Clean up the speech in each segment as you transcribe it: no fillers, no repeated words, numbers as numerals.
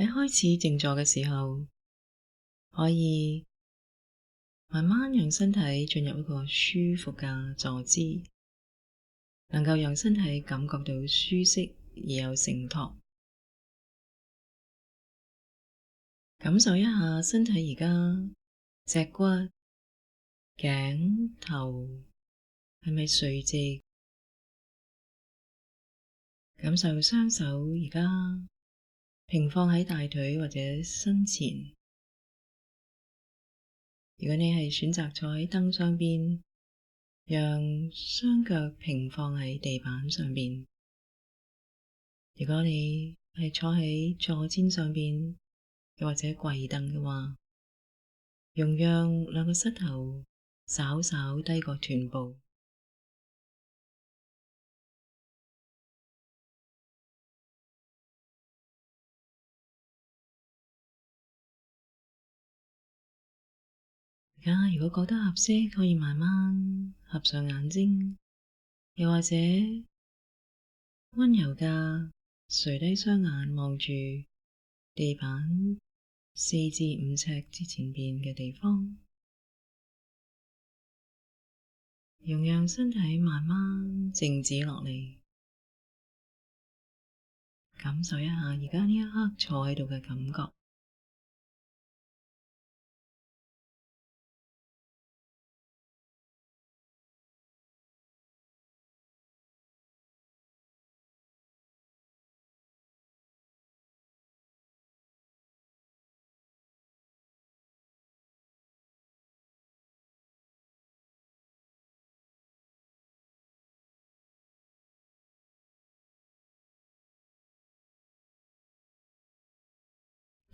喺開始靜坐嘅時候，可以慢慢讓身體進入一個舒服嘅坐姿，能夠讓身體感覺到舒適而有承托。感受一下身體而家脊骨、頸、頭係咪垂直？感受雙手而家平放喺大腿或者身前。如果你係選擇坐喺凳上邊，讓雙腳平放喺地板上邊。如果你係坐喺坐墊上邊，又或者跪凳嘅話，容讓兩個膝頭稍稍低過臀部。而家如果覺得合適，可以慢慢合上眼睛，又或者溫柔嘅垂低雙眼望住地板4至5尺之前邊嘅地方，容讓身體慢慢靜止落嚟，感受一下而家呢一刻坐喺度嘅感覺。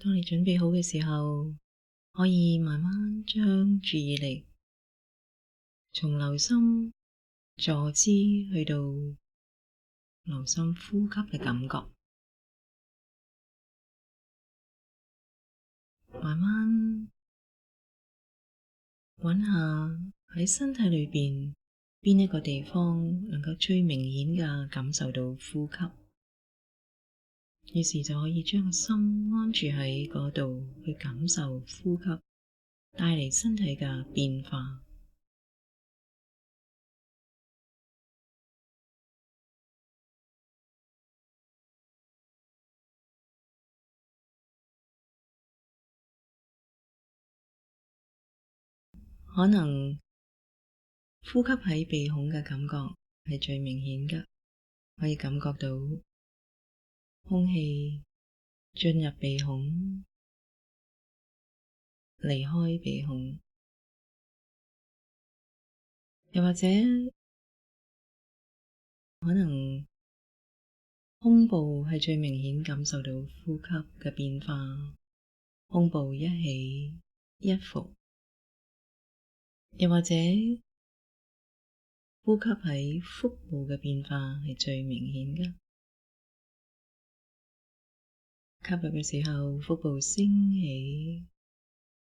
當你準備好嘅時候，可以慢慢將注意力從留心坐姿去到留心呼吸嘅感覺，慢慢揾下喺身體裏邊邊一個地方能夠最明顯嘅感受到呼吸，於是就可以將個心安住喺嗰度，去感受呼吸帶嚟身體嘅變化。可能呼吸喺鼻孔嘅感覺係最明顯嘅，可以感覺到空氣進入鼻孔，離開鼻孔，又或者可能胸部係最明顯感受到呼吸嘅變化，胸部一起一伏，又或者呼吸喺腹部嘅變化係最明顯嘅。吸入嘅時候，腹部升起；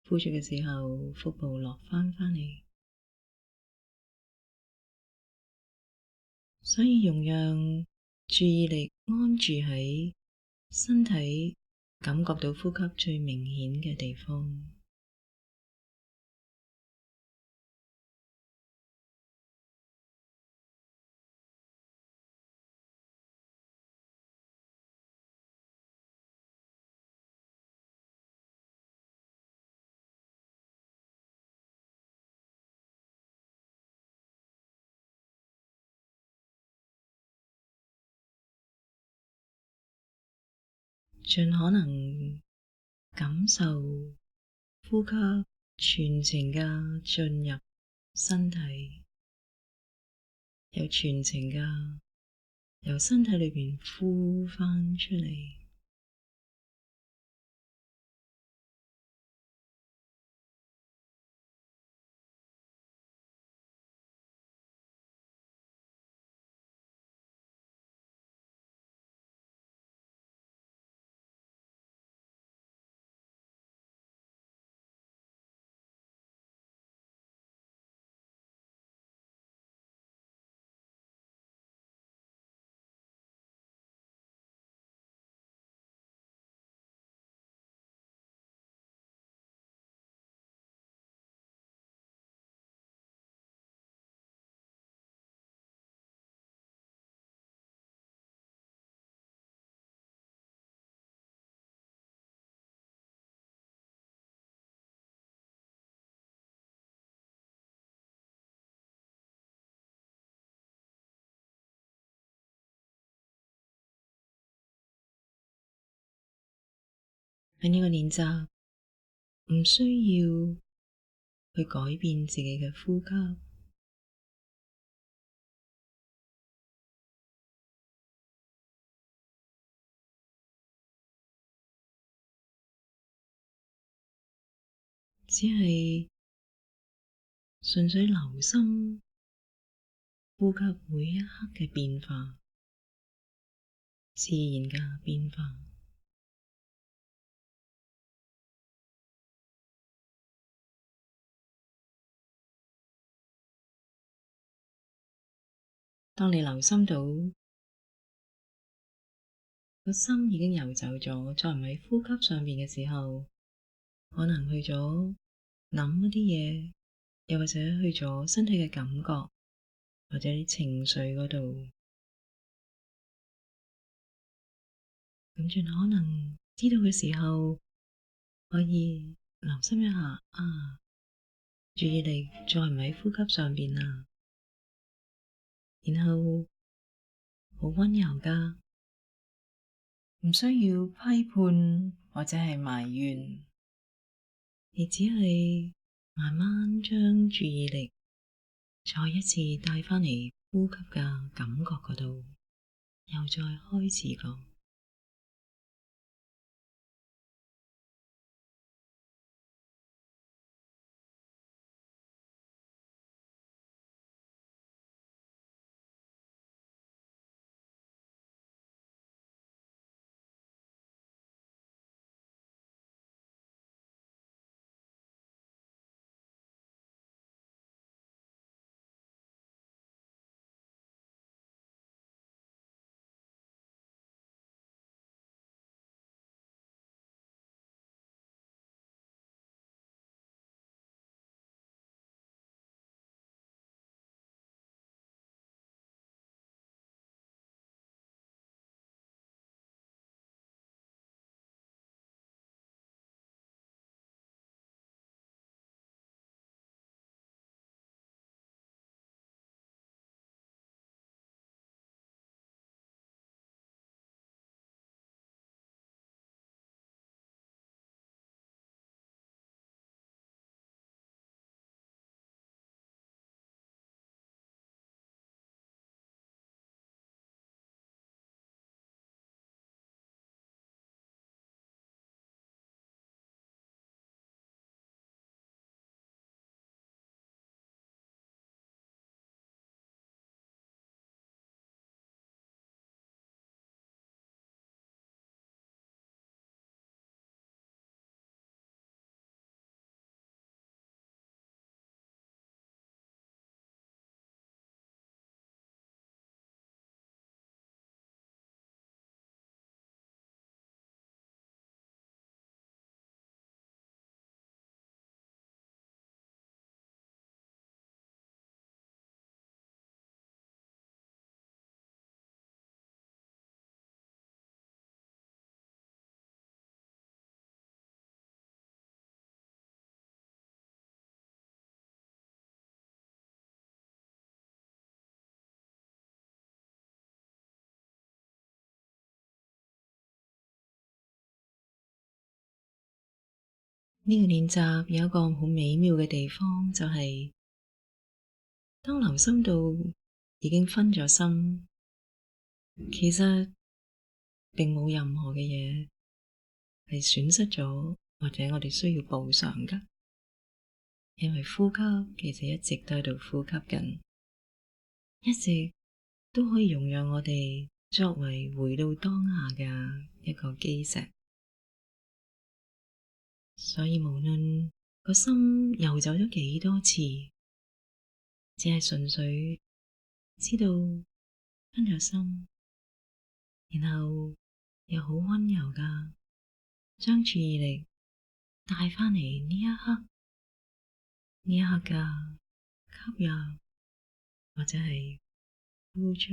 呼出嘅時候，腹部落返嚟。所以容讓注意力安住喺身體感覺到呼吸最明顯嘅地方。盡可能感受呼吸全程嘅進入身體，又全程嘅由身體裏邊呼返出嚟。喺呢個練習唔需要去改變自己嘅呼吸，只係純粹留心呼吸每一刻嘅變化，自然嘅變化。當你留心到個心已經游走咗，再唔喺呼吸上面嘅時候，可能去咗諗一啲嘢，又或者去咗身體嘅感覺，或者啲情緒嗰度，咁盡可能知道嘅時候，可以留心一下啊，注意力再唔喺呼吸上邊啦，然後好溫柔㗎，唔需要批判或者係埋怨，你只係慢慢將注意力再一次帶返嚟呼吸嘅感覺嗰度，又再開始過。呢個練習有一個好美妙嘅地方，就係當留心到已經分咗心，其實並冇任何嘅嘢係損失咗，或者我哋需要補償㗎。因為呼吸其實一直都喺度呼吸緊，一直都可以容讓我哋作為回到當下嘅一個基石。所以無論個心游走咗幾多次，只係純粹知道分咗心，然後又好溫柔㗎，將注意力帶返嚟呢一刻，呢一刻嘅吸入或者係呼出。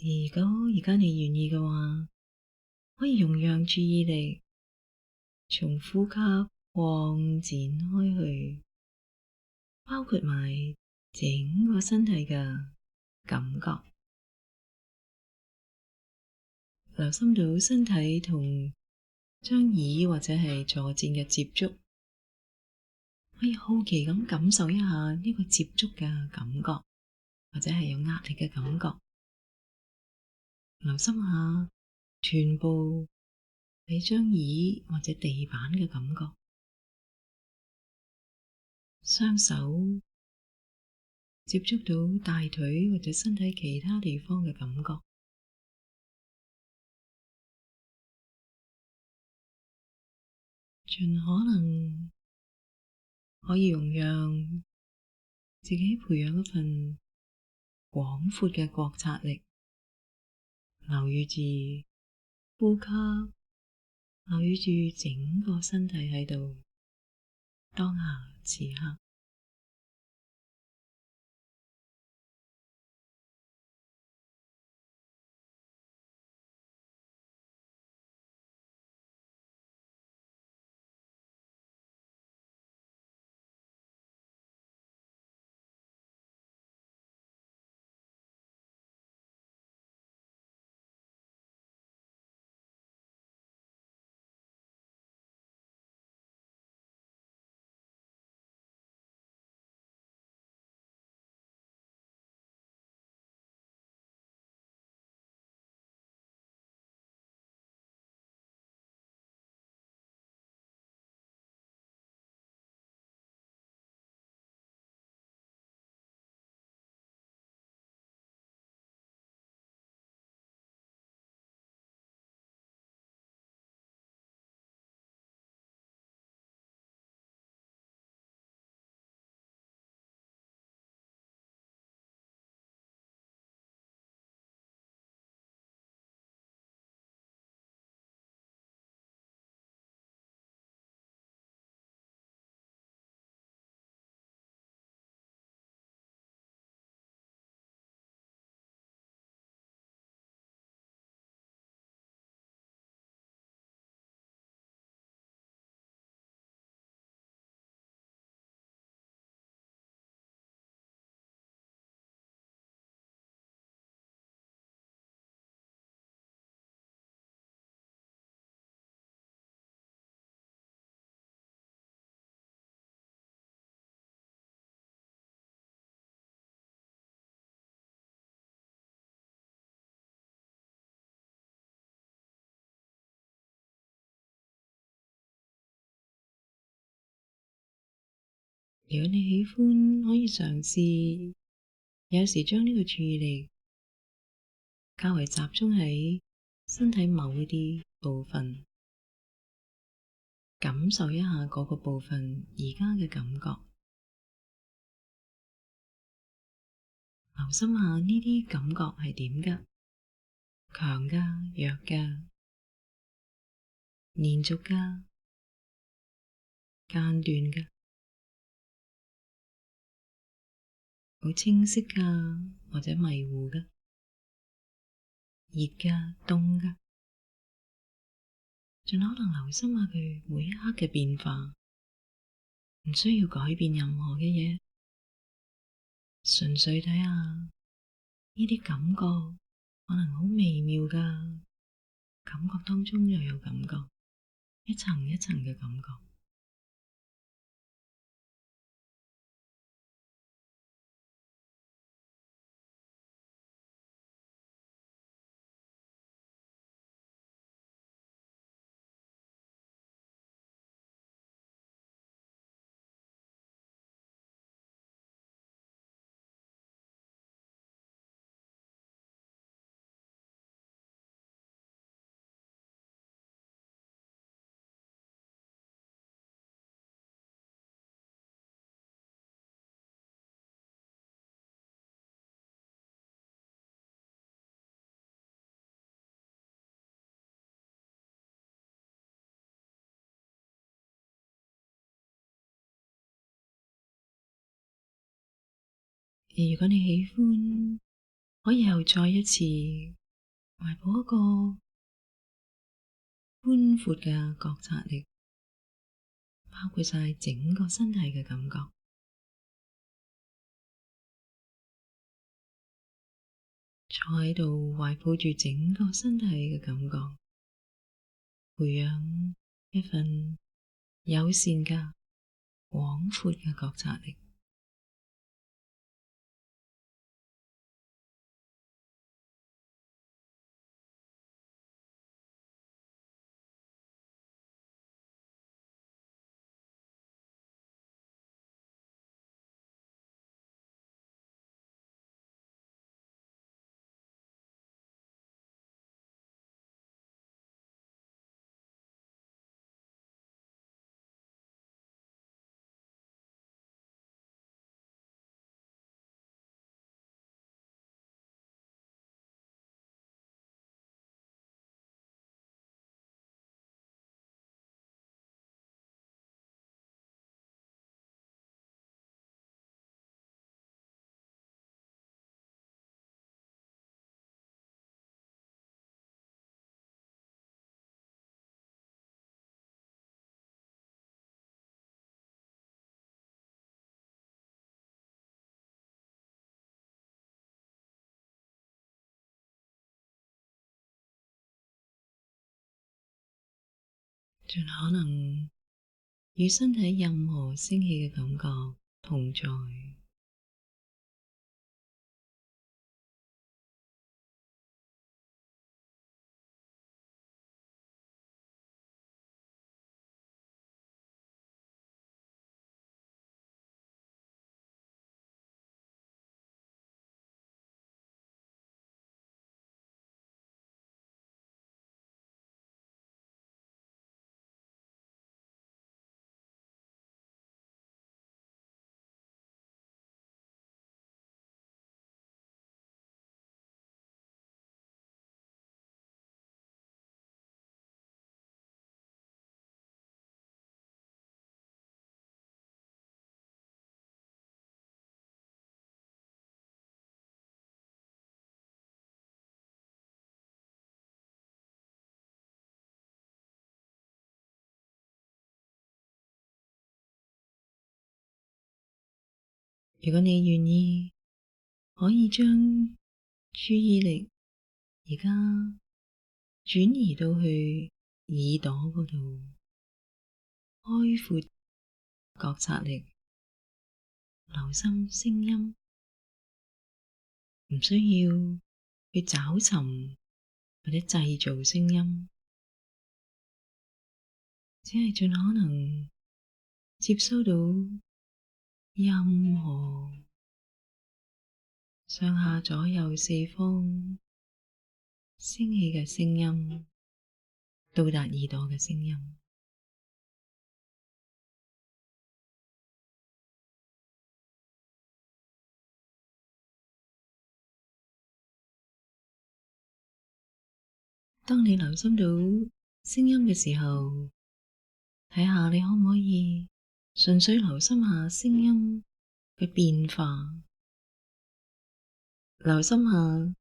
如果而家你願意嘅話，可以容讓注意力從呼吸擴展開去，包括埋整個身體嘅感覺，留心到身體同張椅或者係坐墊嘅接觸，可以好奇咁感受一下呢個接觸嘅感覺，或者係有壓力嘅感覺。留心下臀部喺張椅或者地板嘅感覺，雙手接觸到大腿或者身體其他地方嘅感覺，盡可能可以容讓自己培養一份廣闊嘅覺察力，留意住呼吸，留意住整個身體喺度，當下此刻。如果你喜歡，可以嘗試有時將呢個注意力較為集中喺身體某一啲部分，感受一下嗰個部分而家嘅感覺，留心下呢啲感覺係點㗎，強㗎、弱㗎、連續㗎、間斷㗎，好清晰㗎，或者迷糊㗎，熱㗎、凍㗎，盡可能留心下佢每一刻嘅變化，唔需要改變任何嘅嘢，純粹睇下呢啲感覺可能好微妙㗎，感覺當中又有感覺，一層一層嘅感覺。而如果你喜歡，可以又再一次懷抱一個寬闊嘅覺察力，包括晒整個身體嘅感覺。坐喺度懷抱住整個身體嘅感覺，培養一份友善嘅廣闊嘅覺察力。盡可能與身體任何升起嘅感覺同在，如果你願意，可以將注意力而家轉移到去耳朵嗰度，開闊覺察力，留心聲音，唔需要去找尋或者製造聲音，只係盡可能接收到任何上下左右四方升起嘅聲音，到達耳朵嘅聲音。當你留心到聲音嘅時候，睇下你可唔可以純粹留心下聲音嘅變化，留心下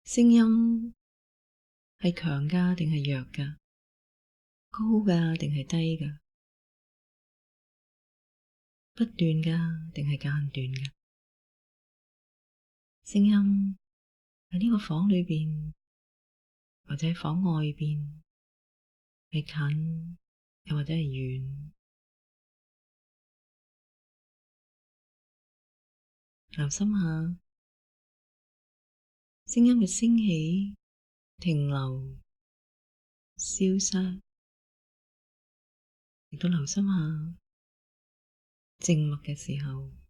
聲音係強㗎定係弱㗎，高㗎定係低㗎，不斷㗎定係間斷㗎。聲音喺呢個房裏邊或者喺房外邊，係近又或者係遠，留心下聲音嘅升起、停留、消失，亦都留心下靜默嘅時候。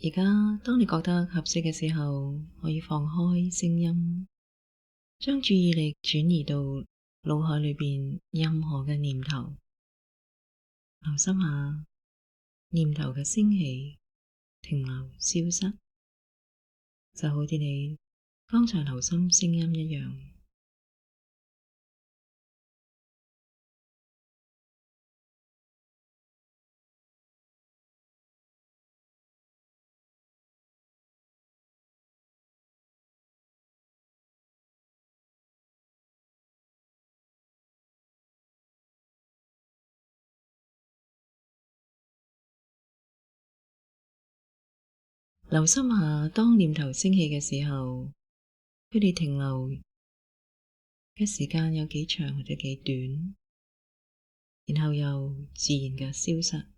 而家當你覺得合適嘅時候，可以放開聲音，將注意力轉移到腦海裏邊任何嘅念頭，留心下念頭嘅升起、停留、消失，就好似你剛才留心聲音一樣。留心下，當念頭升起嘅時候，佢哋停留嘅時間有幾長或者幾短，然後又自然嘅消失。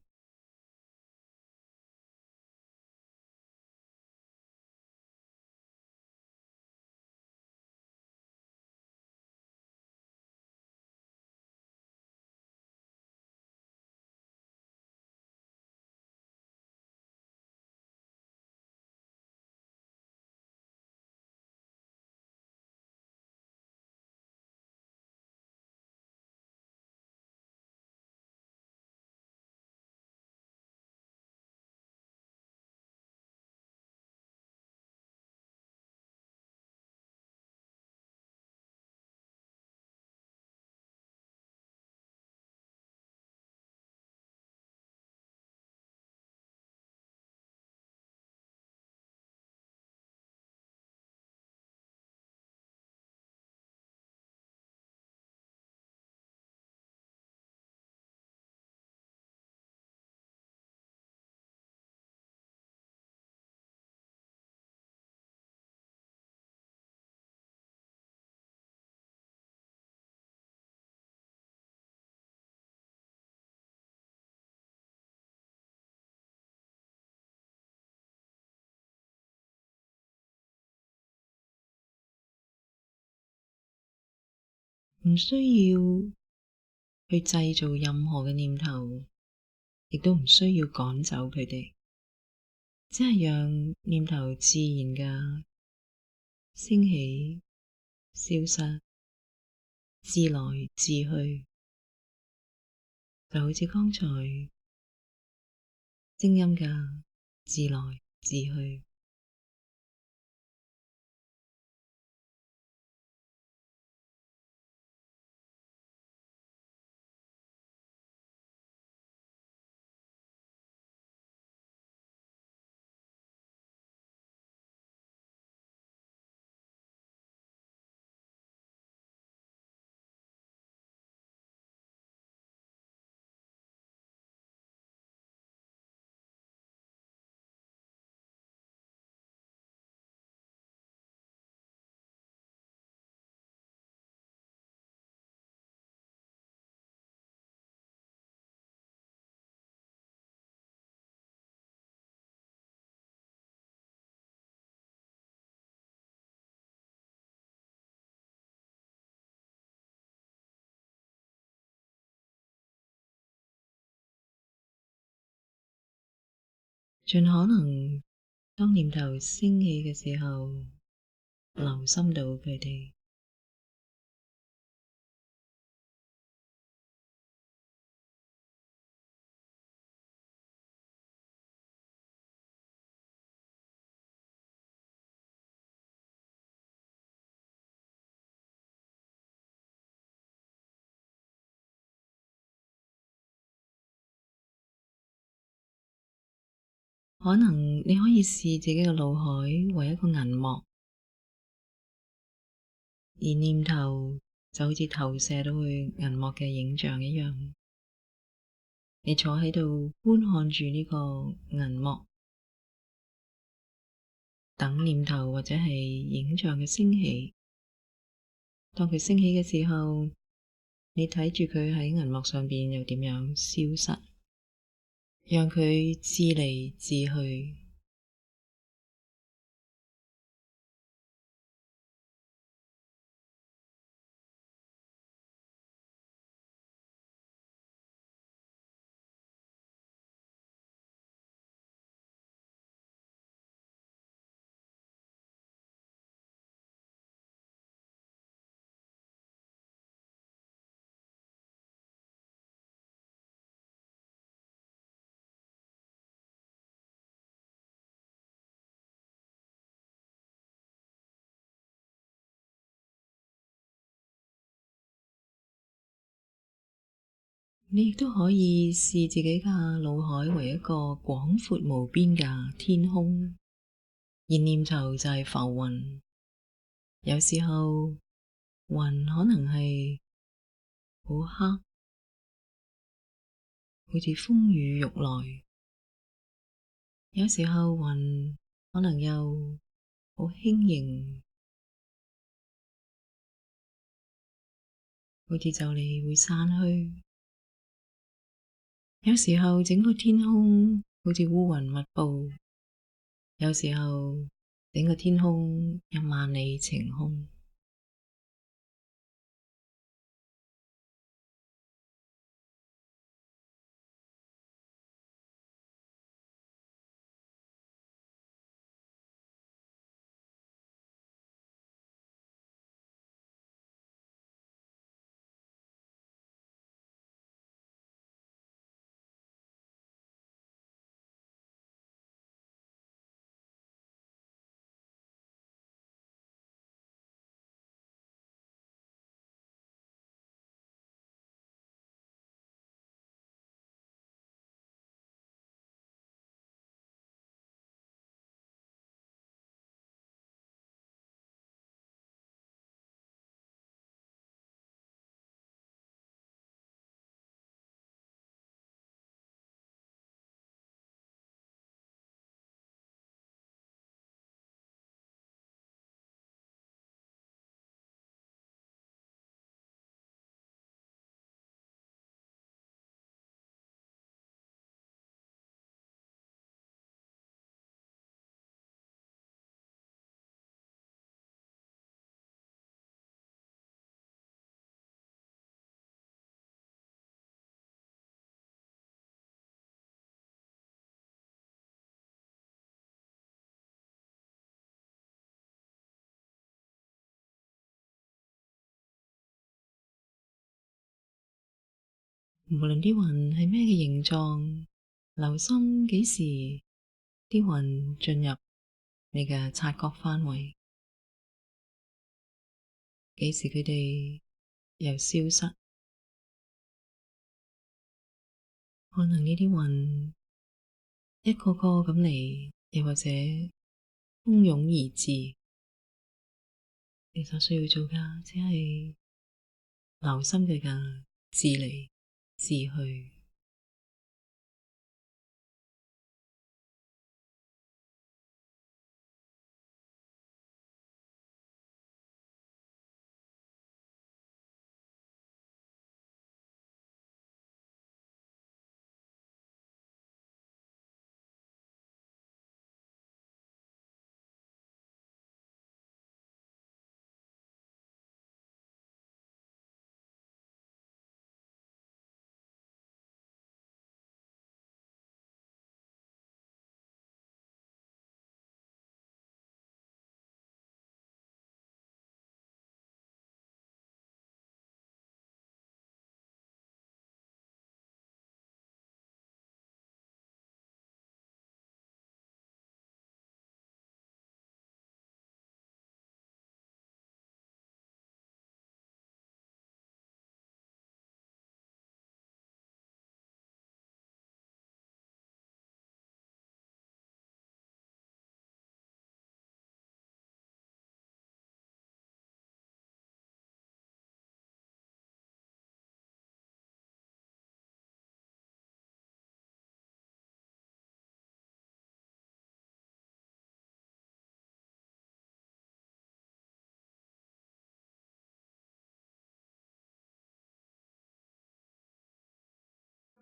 唔需要去製造任何嘅念頭，亦都唔需要趕走佢哋，只係讓念頭自然嘅升起、消失、自來自去，就好似剛才聲音嘅自來自去。盡可能當念頭升起嘅時候，留心到佢哋。可能你可以視自己嘅腦海為一個銀幕，而念頭就好似投射到去銀幕嘅影像一樣。你坐喺度觀看住呢個銀幕，等念頭或者係影像嘅升起。當佢升起嘅時候，你睇住佢喺銀幕上邊又點樣消失，讓佢自嚟自去。你亦都可以視自己嘅腦海為一個廣闊無邊嘅天空，而念頭就係浮雲。有時候雲可能係好黑，好似風雨欲來；有時候雲可能又好輕盈，好似就嚟會散去。有時候整個天空好似烏雲密布，有時候整個天空一萬里晴空。無論啲雲係咩嘅形狀，留心幾時啲雲進入你嘅察覺範圍，幾時佢哋又消失。可能呢啲雲一個個咁嚟，又或者蜂擁而至，你所需要做嘅只係留心佢嘅至嚟至去。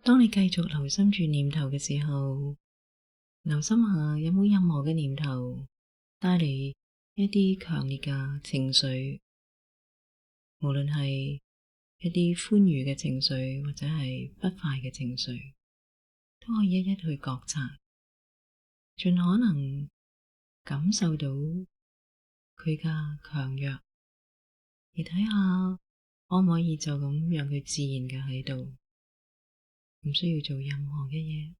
當你繼續留心住念頭嘅時候，留心下有冇任何嘅念頭帶嚟一啲強烈嘅情緒，無論係一啲歡愉嘅情緒或者係不快嘅情緒，都可以一一去覺察，盡可能感受到佢嘅強弱，而睇下可唔可以就咁讓佢自然嘅喺度，唔需要做任何嘅嘢。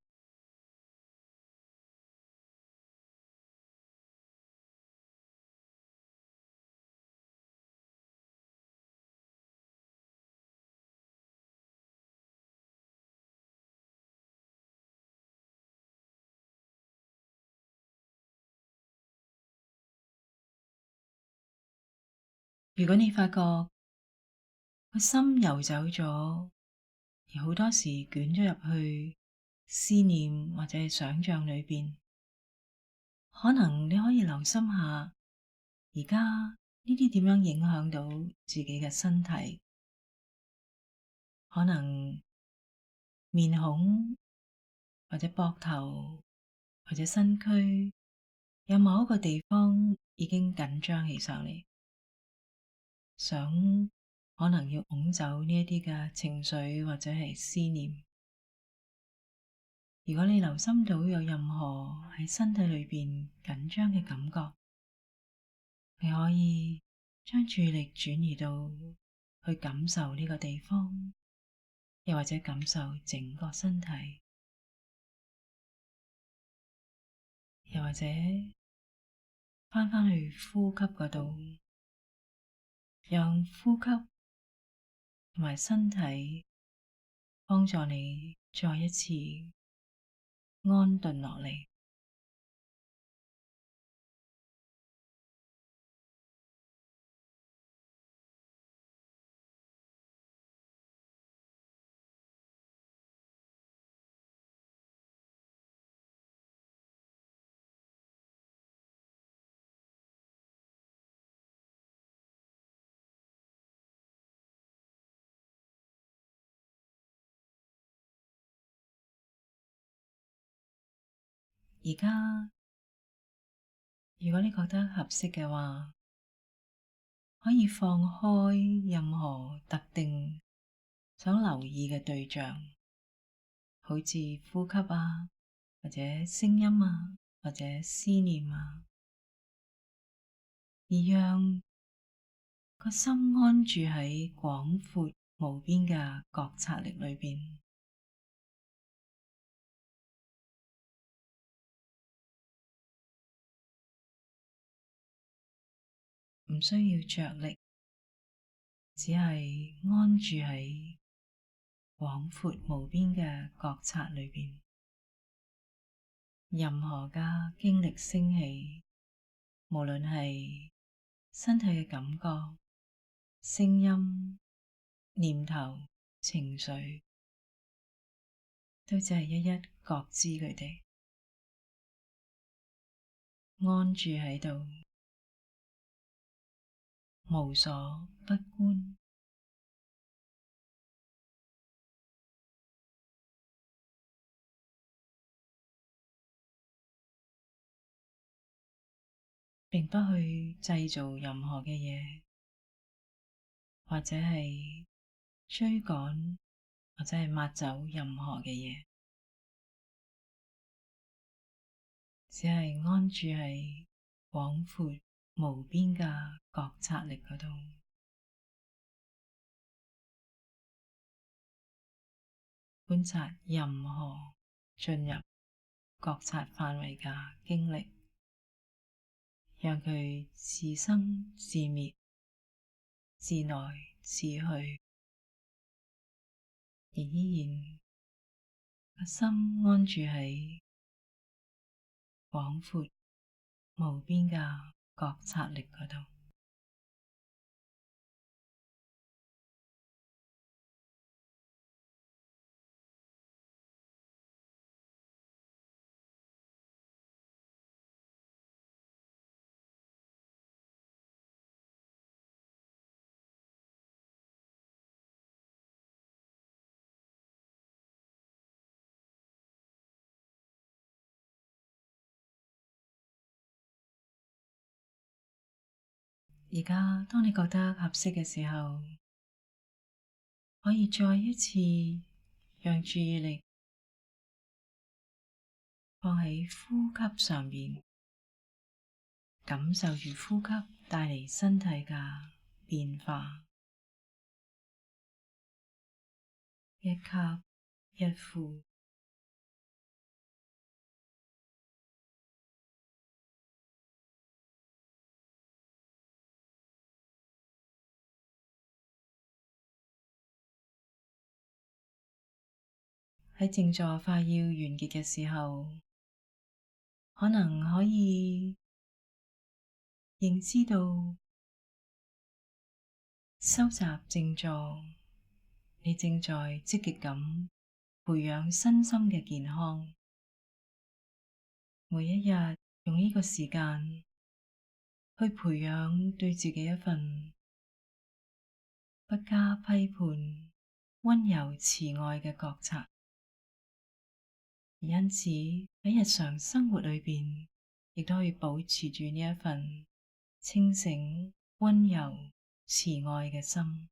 如果你發覺個心游走咗，而好多時捲咗入去思念或者係想象裏邊，可能你可以留心下，而家呢啲點樣影響到自己嘅身體？可能面孔或者膊頭或者身軀有某一個地方已經緊張起上嚟，想可能要拱走呢一啲嘅情緒或者係思念。如果你留心到有任何喺身體裏邊緊張嘅感覺，你可以將注意力轉移到去感受呢個地方，又或者感受整個身體，又或者返去呼吸嗰度，讓呼吸同埋身體幫助你再一次安頓落嚟。而家如果你覺得合適嘅話，可以放開任何特定想留意嘅對象，好似呼吸啊，或者聲音啊，或者思念啊，而讓個心安住喺廣闊無邊嘅覺察力裏邊，唔需要着力，只係安住喺廣闊無邊嘅覺察裏邊。任何嘅經歷升起，無論係身體嘅感覺、聲音、念頭、情緒，都只係一一覺知佢哋，安住喺度，無所不觀。並不去製造任何嘅嘢，或者係追趕，或者係抹走任何嘅嘢，只係安住喺廣闊無邊嘅覺察力嗰度，觀察任何進入覺察範圍嘅經歷，讓佢自生自滅，自來自去，而依然個心安住喺廣闊無邊嘅覺察力嗰度。而家當你覺得合適嘅時候，可以再一次讓注意力放喺呼吸上面，感受住呼吸帶嚟身體嘅變化，一吸一呼。喺靜坐快要完結嘅時候，可能可以認知到收集靜坐，你正在積極咁培養身心嘅健康。每一日用呢個時間去培養對自己一份不加批判、溫柔慈愛嘅覺察，而因此喺日常生活裏邊，亦都可以保持住呢一份清醒、溫柔、慈愛嘅心。